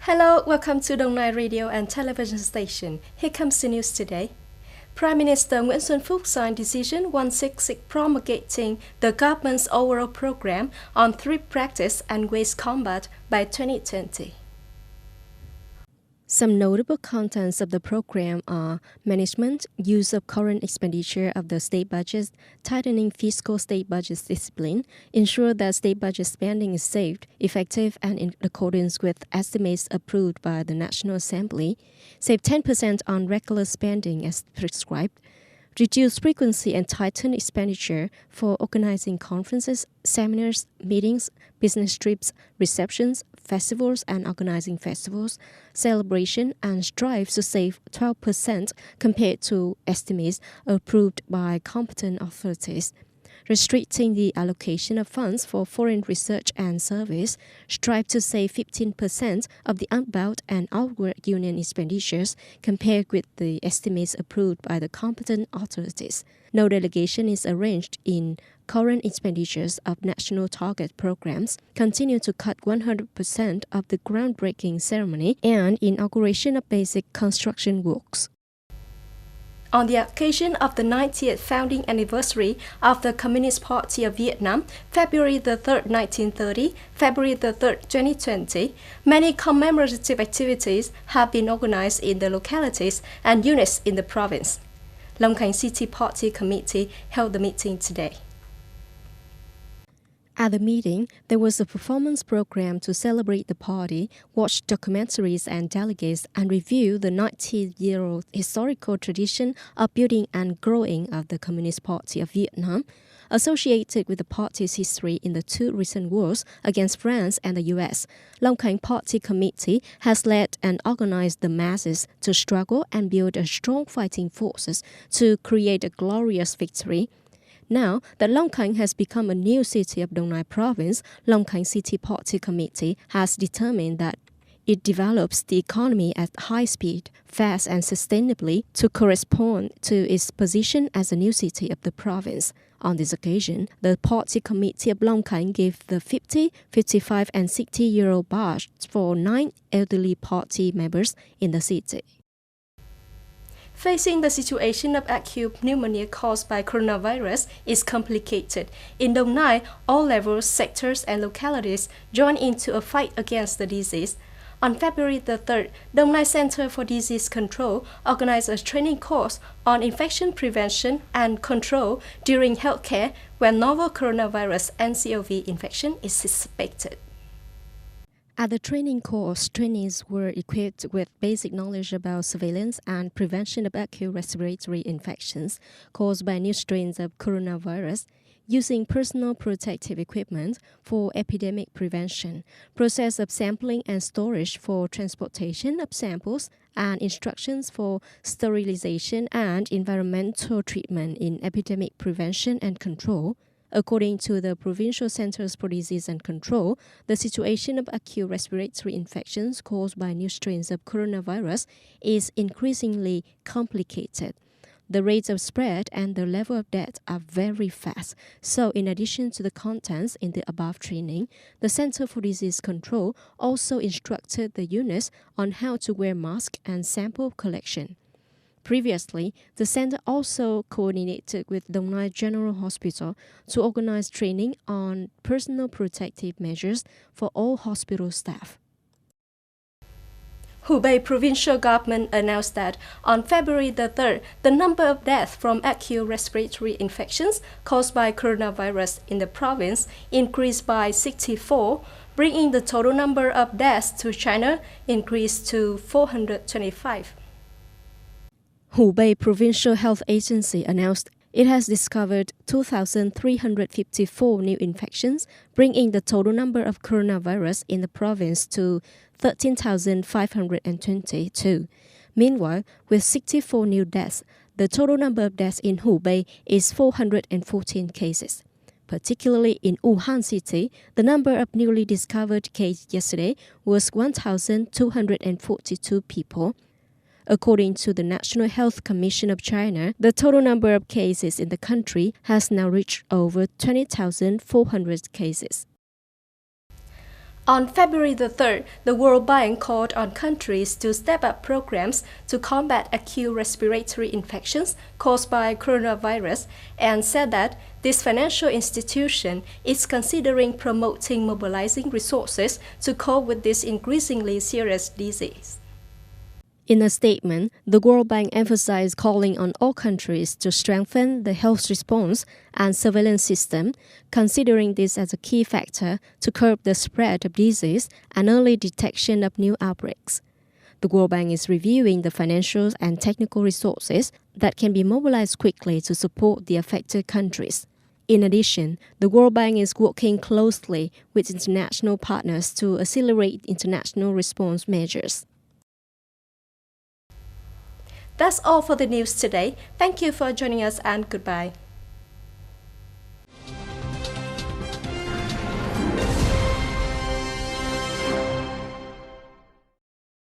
Hello, welcome to Đồng Nai Radio and Television Station. Here comes the news today. Prime Minister Nguyễn Xuân Phúc signed Decision 166 promulgating the government's overall program on thrift practice and waste combat by 2020. Some notable contents of the program are management, use of current expenditure of the state budget, tightening fiscal state budget discipline, ensure that state budget spending is safe, effective, and in accordance with estimates approved by the National Assembly, save 10% on regular spending as prescribed, reduce frequency and tighten expenditure for organizing conferences, seminars, meetings, business trips, receptions, festivals and organizing festivals, celebration, and strive to save 12% compared to estimates approved by competent authorities. Restricting the allocation of funds for foreign research and service, strive to save 15% of the outbound and outward union expenditures compared with the estimates approved by the competent authorities. No delegation is arranged in current expenditures of national target programs, continue to cut 100% of the groundbreaking ceremony and inauguration of basic construction works. On the occasion of the 90th founding anniversary of the Communist Party of Vietnam, February the 3rd, 1930, February the 3rd, 2020, many commemorative activities have been organized in the localities and units in the province. Long Khánh City Party Committee held the meeting today. At the meeting, there was a performance program to celebrate the party, watch documentaries and delegates, and review the 90-year-old historical tradition of building and growing of the Communist Party of Vietnam, associated with the party's history in the two recent wars against France and the U.S. Long Khánh Party Committee has led and organized the masses to struggle and build a strong fighting forces to create a glorious victory. Now that Long Khánh has become a new city of Đồng Nai province, Long Khánh City Party Committee has determined that it develops the economy at high speed, fast and sustainably to correspond to its position as a new city of the province. On this occasion, the Party Committee of Long Khánh gave the 50, 55 and 60-year-old badge for 9 elderly party members in the city. Facing the situation of acute pneumonia caused by coronavirus is complicated. In Đồng Nai, all levels, sectors, and localities join into a fight against the disease. On February the 3rd, Đồng Nai Center for Disease Control organized a training course on infection prevention and control during healthcare when novel coronavirus nCoV infection is suspected. At the training course, trainees were equipped with basic knowledge about surveillance and prevention of acute respiratory infections caused by new strains of coronavirus, using personal protective equipment for epidemic prevention, process of sampling and storage for transportation of samples, and instructions for sterilization and environmental treatment in epidemic prevention and control. According to the Provincial Centers for Disease and Control, the situation of acute respiratory infections caused by new strains of coronavirus is increasingly complicated. The rates of spread and the level of death are very fast. So in addition to the contents in the above training, the Center for Disease Control also instructed the units on how to wear masks and sample collection. Previously, the center also coordinated with Đồng Nai General Hospital to organize training on personal protective measures for all hospital staff. Hubei provincial government announced that on February the 3rd, the number of deaths from acute respiratory infections caused by coronavirus in the province increased by 64, bringing the total number of deaths to China increased to 425. Hubei Provincial Health Agency announced it has discovered 2,354 new infections, bringing the total number of coronavirus in the province to 13,522. Meanwhile, with 64 new deaths, the total number of deaths in Hubei is 414 cases. Particularly in Wuhan City, the number of newly discovered cases yesterday was 1,242 people. According to the National Health Commission of China, the total number of cases in the country has now reached over 20,400 cases. On February the 3rd, the World Bank called on countries to step up programs to combat acute respiratory infections caused by coronavirus and said that this financial institution is considering promoting mobilizing resources to cope with this increasingly serious disease. In a statement, the World Bank emphasized calling on all countries to strengthen the health response and surveillance system, considering this as a key factor to curb the spread of disease and early detection of new outbreaks. The World Bank is reviewing the financial and technical resources that can be mobilized quickly to support the affected countries. In addition, the World Bank is working closely with international partners to accelerate international response measures. That's all for the news today. Thank you for joining us and goodbye.